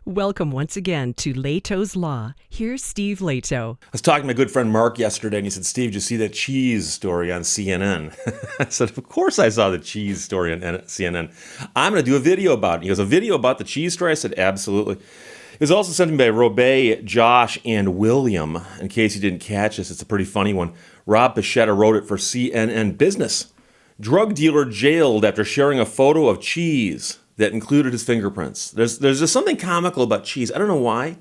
Welcome once again to Lehto's Law. Here's Steve Lehto. I was talking to my good friend Mark yesterday, and he said, "Steve, did you see that cheese story on CNN?" I said, "Of course I saw the cheese story on CNN. I'm going to do a video about it." He goes, "A video about the cheese story?" I said, "Absolutely." It was also sent to me by Robay, Josh, and William. In case you didn't catch this, it's a pretty funny one. Rob Pichetta wrote it for CNN Business. Drug dealer jailed after sharing a photo of cheese that included his fingerprints. There's just something comical about cheese. I don't know why.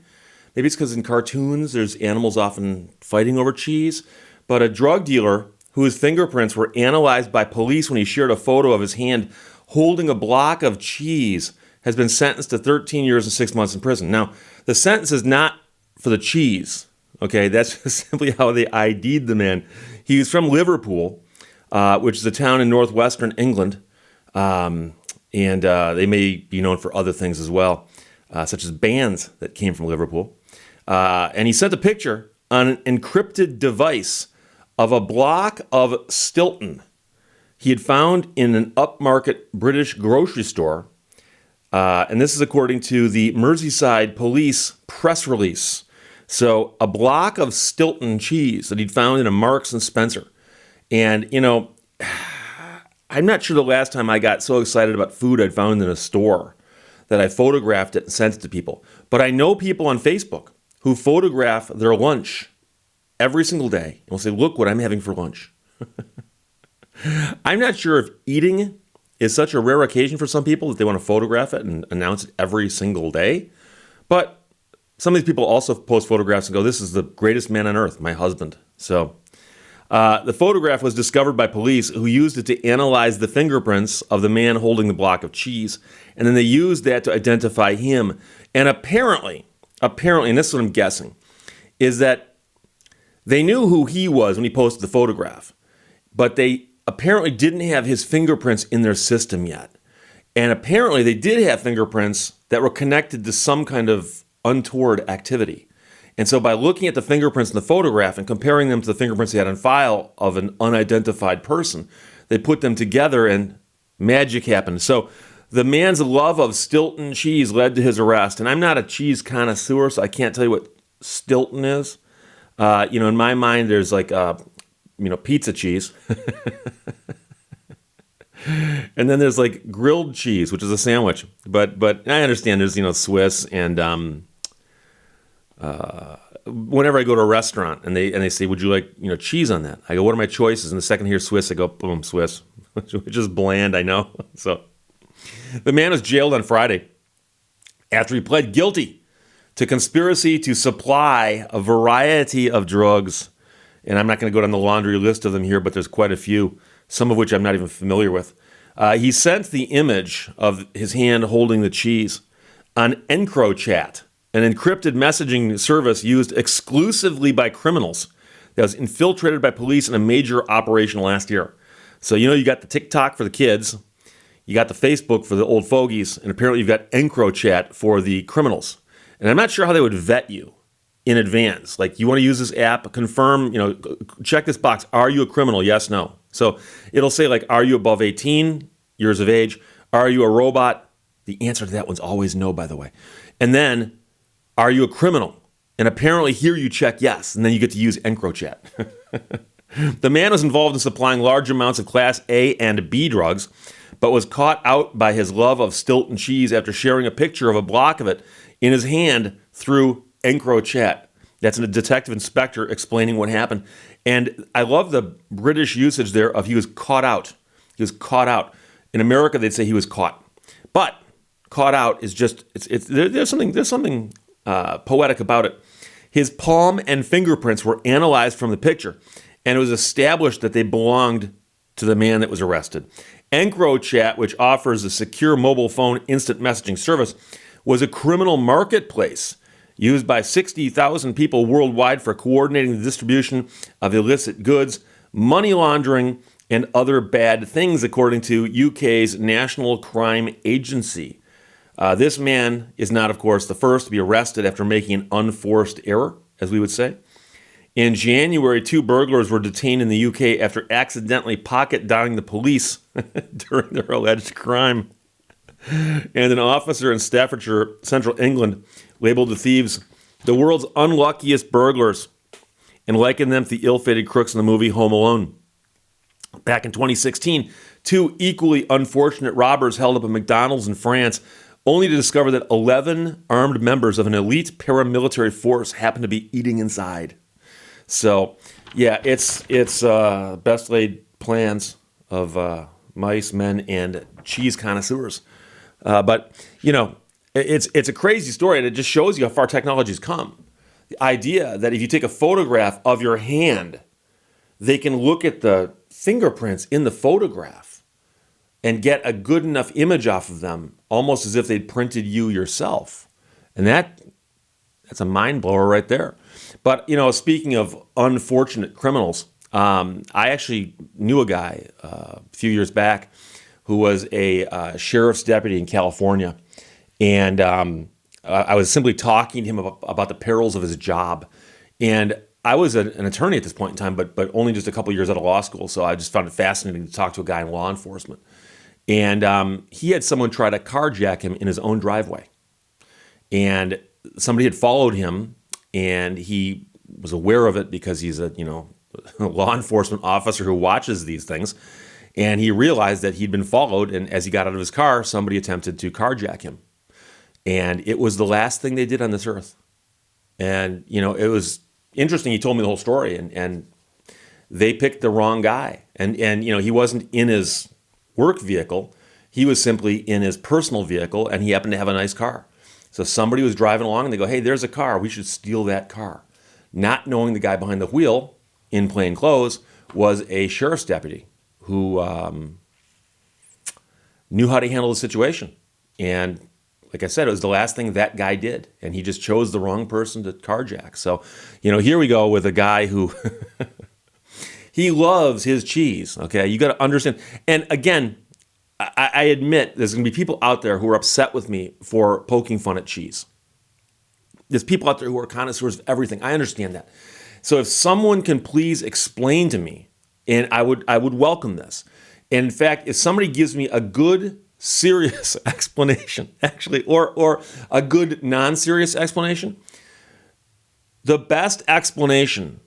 Maybe it's because in cartoons there's animals often fighting over cheese. But a drug dealer whose fingerprints were analyzed by police when he shared a photo of his hand holding a block of cheese has been sentenced to 13 years and 6 months in prison. Now, the sentence is not for the cheese. Okay, that's just simply how they ID'd the man. He was from Liverpool, which is a town in northwestern England. And they may be known for other things as well, such as bands that came from Liverpool. And he sent a picture on an encrypted device of a block of Stilton he had found in an upmarket British grocery store. And this is according to the Merseyside police press release. So a block of Stilton cheese that he'd found in a Marks and Spencer. And, you know, I'm not sure the last time I got so excited about food I'd found in a store that I photographed it and sent it to people. But I know people on Facebook who photograph their lunch every single day and will say, "Look what I'm having for lunch." I'm not sure if eating is such a rare occasion for some people that they want to photograph it and announce it every single day. But some of these people also post photographs and go, "This is the greatest man on earth, my husband." So the photograph was discovered by police who used it to analyze the fingerprints of the man holding the block of cheese. And then they used that to identify him. And apparently, and this is what I'm guessing, is that they knew who he was when he posted the photograph. But they apparently didn't have his fingerprints in their system yet. And apparently they did have fingerprints that were connected to some kind of untoward activity. And so by looking at the fingerprints in the photograph and comparing them to the fingerprints they had on file of an unidentified person, they put them together and magic happened. So the man's love of Stilton cheese led to his arrest. And I'm not a cheese connoisseur, so I can't tell you what Stilton is. In my mind, there's like, pizza cheese. And then there's like grilled cheese, which is a sandwich. But I understand there's, Swiss and whenever I go to a restaurant and they say, "Would you like cheese on that?" I go, "What are my choices?" And the second I hear Swiss, I go, "Boom, Swiss," which is bland, I know. So the man was jailed on Friday after he pled guilty to conspiracy to supply a variety of drugs. And I'm not going to go down the laundry list of them here, but there's quite a few, some of which I'm not even familiar with. He sent the image of his hand holding the cheese on Encrypted, an encrypted messaging service used exclusively by criminals that was infiltrated by police in a major operation last year. So, you got the TikTok for the kids, you got the Facebook for the old fogies, and apparently you've got Encrypted for the criminals. And I'm not sure how they would vet you in advance. Like, you want to use this app, confirm, check this box. Are you a criminal? Yes, no. So it'll say, like, are you above 18 years of age? Are you a robot? The answer to that one's always no, by the way. And then, are you a criminal? And apparently here you check yes, and then you get to use Encrypted. The man was involved in supplying large amounts of Class A and B drugs, but was caught out by his love of Stilton cheese after sharing a picture of a block of it in his hand through Encrypted. That's a detective inspector explaining what happened. And I love the British usage there of he was caught out. He was caught out. In America, they'd say he was caught. But caught out is just, there's something poetic about it. His palm and fingerprints were analyzed from the picture, and it was established that they belonged to the man that was arrested. Encrypted, which offers a secure mobile phone instant messaging service, was a criminal marketplace used by 60,000 people worldwide for coordinating the distribution of illicit goods, money laundering, and other bad things, according to UK's National Crime Agency. This man is not, of course, the first to be arrested after making an unforced error, as we would say. In January, 2 burglars were detained in the UK after accidentally pocket-dialing the police during their alleged crime. And an officer in Staffordshire, Central England, labeled the thieves the world's unluckiest burglars and likened them to the ill-fated crooks in the movie Home Alone. Back in 2016, two equally unfortunate robbers held up a McDonald's in France, only to discover that 11 armed members of an elite paramilitary force happened to be eating inside. So, yeah, it's best laid plans of mice, men, and cheese connoisseurs. But, you know, it's a crazy story, and it just shows you how far technology's come. The idea that if you take a photograph of your hand, they can look at the fingerprints in the photograph and get a good enough image off of them, almost as if they'd printed you yourself. And that's a mind blower right there. But, you know, speaking of unfortunate criminals, I actually knew a guy a few years back who was a sheriff's deputy in California. And I was simply talking to him about the perils of his job. And I was an attorney at this point in time, but only just a couple years out of law school. So I just found it fascinating to talk to a guy in law enforcement. And he had someone try to carjack him in his own driveway. And somebody had followed him, and he was aware of it because he's a law enforcement officer who watches these things. And he realized that he'd been followed, and as he got out of his car, somebody attempted to carjack him. And it was the last thing they did on this earth. And, you know, it was interesting. He told me the whole story, and they picked the wrong guy. And you know, he wasn't in his work vehicle. He was simply in his personal vehicle, and he happened to have a nice car. So somebody was driving along, and they go, hey, there's a car. We should steal that car. Not knowing the guy behind the wheel in plain clothes was a sheriff's deputy who knew how to handle the situation. And like I said, it was the last thing that guy did, and he just chose the wrong person to carjack. So, you know, here we go with a guy who he loves his cheese. Okay, you got to understand. And again, I admit there's going to be people out there who are upset with me for poking fun at cheese. There's people out there who are connoisseurs of everything. I understand that. So if someone can please explain to me, and I would welcome this. And in fact, if somebody gives me a good, serious explanation, actually, or a good non-serious explanation, the best explanation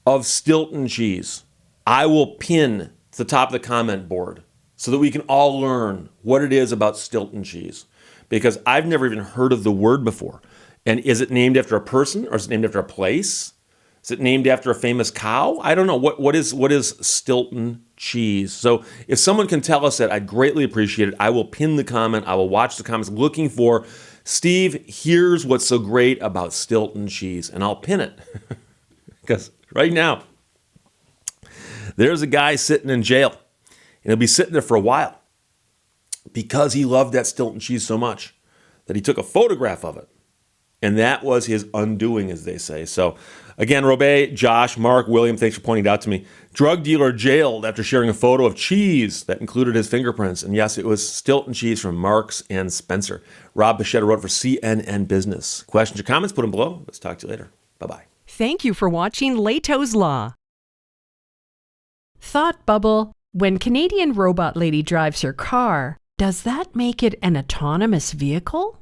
of Stilton cheese, I will pin to the top of the comment board so that we can all learn what it is about Stilton cheese. Because I've never even heard of the word before. And is it named after a person, or is it named after a place? Is it named after a famous cow? I don't know. What is Stilton cheese? So if someone can tell us that, I'd greatly appreciate it. I will pin the comment. I will watch the comments looking for, Steve, here's what's so great about Stilton cheese. And I'll pin it. Because right now, there's a guy sitting in jail. And he'll be sitting there for a while because he loved that Stilton cheese so much that he took a photograph of it. And that was his undoing, as they say. So, again, Robey, Josh, Mark, William, thanks for pointing it out to me. Drug dealer jailed after sharing a photo of cheese that included his fingerprints. And yes, it was Stilton cheese from Marks and Spencer. Rob Bichetta wrote for CNN Business. Questions or comments, put them below. Let's talk to you later. Bye-bye. Thank you for watching Lehto's Law. Thought bubble. When Canadian robot lady drives her car, does that make it an autonomous vehicle?